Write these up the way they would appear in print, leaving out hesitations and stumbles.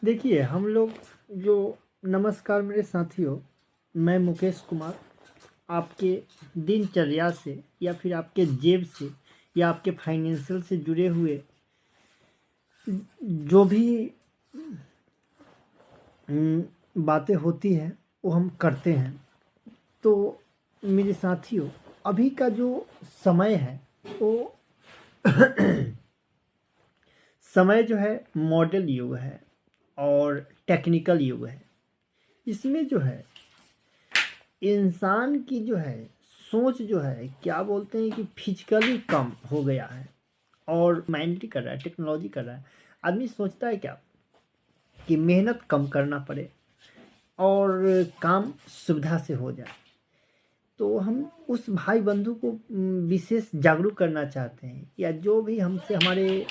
देखिए हम लोग जो नमस्कार मेरे साथियों, मैं मुकेश कुमार आपके दिनचर्या से या फिर आपके जेब से या आपके फाइनेंशियल से जुड़े हुए जो भी बातें होती हैं वो हम करते हैं। तो मेरे साथियों, अभी का जो समय है वो समय जो है मॉडल युग है और टेक्निकल युग है। इसमें जो है इंसान की जो है सोच जो है क्या बोलते हैं कि फिजिकली कम हो गया है और माइंडली कर रहा है, टेक्नोलॉजी कर रहा है। आदमी सोचता है क्या कि मेहनत कम करना पड़े और काम सुविधा से हो जाए। तो हम उस भाई बंधु को विशेष जागरूक करना चाहते हैं, या जो भी हमसे हमारे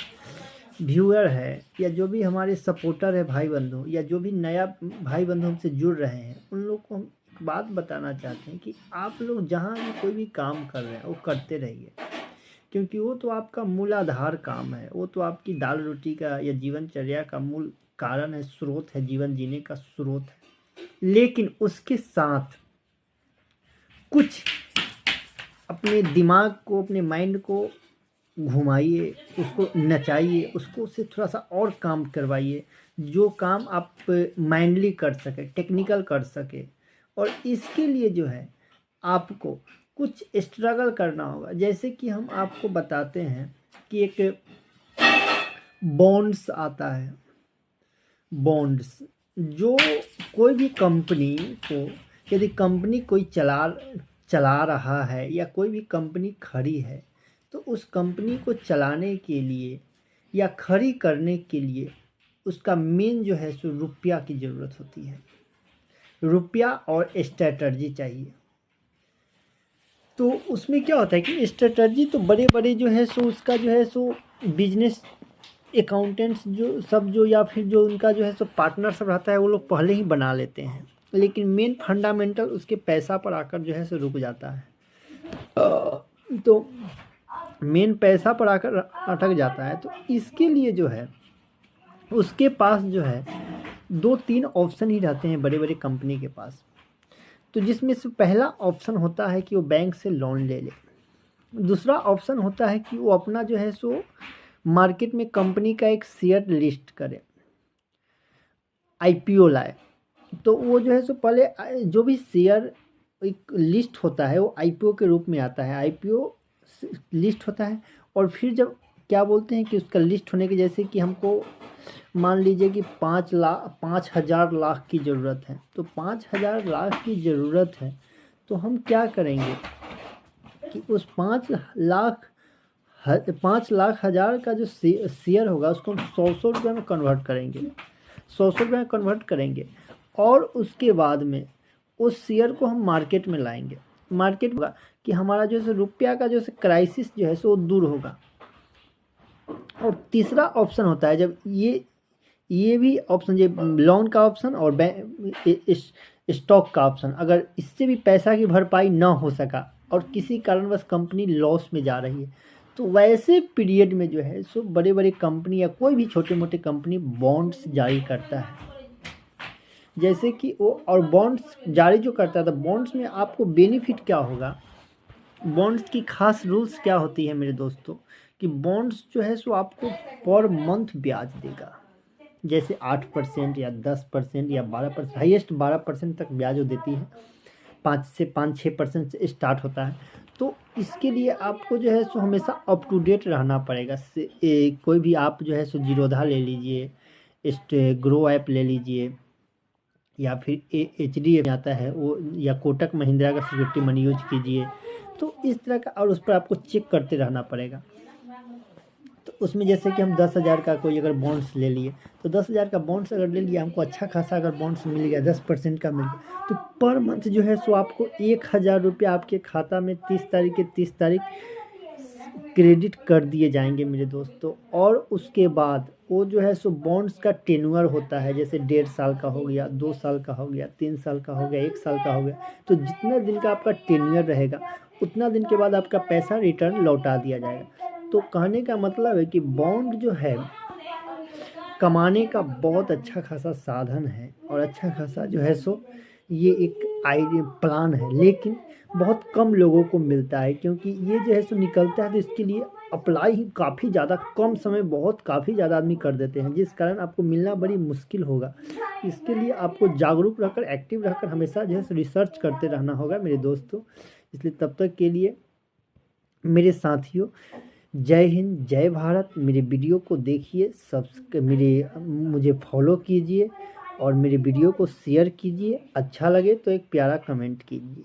व्यूअर है या जो भी हमारे सपोर्टर है भाई बंधु, या जो भी नया भाई बंधु हमसे जुड़ रहे हैं, उन लोग को हम एक बात बताना चाहते हैं कि आप लोग जहाँ भी कोई भी काम कर रहे हैं वो करते रहिए, क्योंकि वो तो आपका मूलाधार काम है। वो तो आपकी दाल रोटी का या जीवनचर्या का मूल कारण है, स्रोत है, जीवन जीने का स्रोत है। लेकिन उसके साथ कुछ अपने दिमाग को, अपने माइंड को घुमाइए, उसको नचाइए, उसको उससे थोड़ा सा और काम करवाइए, जो काम आप माइंडली कर सके, टेक्निकल कर सके। और इसके लिए जो है आपको कुछ स्ट्रगल करना होगा। जैसे कि हम आपको बताते हैं कि एक बॉन्ड्स आता है। बॉन्ड्स जो कोई भी कंपनी को, यदि कंपनी कोई चला चला रहा है या कोई भी कंपनी खड़ी है, तो उस कंपनी को चलाने के लिए या खड़ी करने के लिए उसका मेन जो है सो रुपया की ज़रूरत होती है। रुपया और स्ट्रेटजी चाहिए। तो उसमें क्या होता है कि स्ट्रेटजी तो बड़े बड़े जो है सो उसका जो है सो बिजनेस अकाउंटेंट्स जो सब जो या फिर जो उनका जो है सो पार्टनर सब रहता है, वो लोग पहले ही बना लेते हैं। लेकिन मेन फंडामेंटल उसके पैसा पर आकर जो है सो रुक जाता है। तो मेन पैसा पर आकर अटक जाता है। तो इसके लिए जो है उसके पास जो है 2-3 ऑप्शन ही रहते हैं बड़े बड़े कंपनी के पास। तो जिसमें से पहला ऑप्शन होता है कि वो बैंक से लोन ले ले। दूसरा ऑप्शन होता है कि वो अपना जो है सो मार्केट में कंपनी का एक शेयर लिस्ट करे, आईपीओ लाए। तो वो जो है सो पहले जो भी शेयर एक लिस्ट होता है वो आईपीओ के रूप में आता है। आईपीओ लिस्ट होता है और फिर जब क्या बोलते हैं कि उसका लिस्ट होने के, जैसे कि हमको मान लीजिए कि 5,000 लाख की ज़रूरत है, तो 5,000 लाख की ज़रूरत है, तो हम क्या करेंगे कि उस 5 लाख हज़ार का जो शेयर होगा उसको हम 100 रुपये में कन्वर्ट करेंगे, 100 रुपये में कन्वर्ट करेंगे। और उसके बाद में उस शेयर को हम मार्केट में लाएंगे। मार्केट होगा कि हमारा जो है रुपया का जो है क्राइसिस जो है सो दूर होगा। और तीसरा ऑप्शन होता है जब ये भी ऑप्शन, ये लोन का ऑप्शन और स्टॉक का ऑप्शन, अगर इससे भी पैसा की भरपाई ना हो सका और किसी कारणवश कंपनी लॉस में जा रही है, तो वैसे पीरियड में जो है सो बड़े बड़े कंपनी या कोई भी छोटे मोटे कंपनी बॉन्ड्स जारी करता है। जैसे कि वो, और बॉन्ड्स जारी जो करता है, तो बॉन्ड्स में आपको बेनिफिट क्या होगा, बॉन्ड्स की खास रूल्स क्या होती है मेरे दोस्तों, कि बॉन्ड्स जो है सो आपको पर मंथ ब्याज देगा। जैसे 8% या 10% या 12%, हाईएस्ट 12% तक ब्याज वो देती है। 5 से 6% से स्टार्ट होता है। तो इसके लिए आपको जो है सो हमेशा अप टू डेट रहना पड़ेगा। कोई भी आप जो है सो जीरोधा ले लीजिए, ग्रो ऐप ले लीजिए, या फिर एच डी एफ आता है वो, या कोटक महिंद्रा का सिक्योरिटी मनी यूज कीजिए। तो इस तरह का, और उस पर आपको चेक करते रहना पड़ेगा। तो उसमें जैसे कि हम 10,000 का कोई अगर बॉन्ड्स ले लिए, तो 10,000 का बॉन्ड्स अगर ले लिया, हमको अच्छा खासा अगर बॉन्ड्स मिल गया, 10% का मिल गया, तो पर मंथ जो है सो आपको 1,000 रुपये आपके खाता में 30 तारीख के 30 तारीख क्रेडिट कर दिए जाएंगे मेरे दोस्तों। और उसके बाद वो जो है सो बॉन्ड्स का टेन्योर होता है, जैसे 1.5 साल का हो गया, 2 साल का हो गया, 3 साल का हो गया, 1 साल का हो गया। तो जितना दिन का आपका टेन्योर रहेगा उतना दिन के बाद आपका पैसा रिटर्न लौटा दिया जाएगा। तो कहने का मतलब है कि बॉन्ड जो है कमाने का बहुत अच्छा खासा साधन है और अच्छा खासा जो है सो ये एक आइडिया प्लान है, लेकिन बहुत कम लोगों को मिलता है, क्योंकि ये जो है सो निकलता है तो इसके लिए अप्लाई ही काफ़ी ज़्यादा कम समय बहुत काफ़ी ज़्यादा आदमी कर देते हैं, जिस कारण आपको मिलना बड़ी मुश्किल होगा। इसके लिए आपको जागरूक रहकर, एक्टिव रहकर हमेशा जो है सो रिसर्च करते रहना होगा मेरे दोस्तों। इसलिए तब तक के लिए मेरे साथियों, जय हिंद, जय भारत। मेरे वीडियो को देखिए, मुझे फॉलो कीजिए और मेरे वीडियो को शेयर कीजिए। अच्छा लगे तो एक प्यारा कमेंट कीजिए।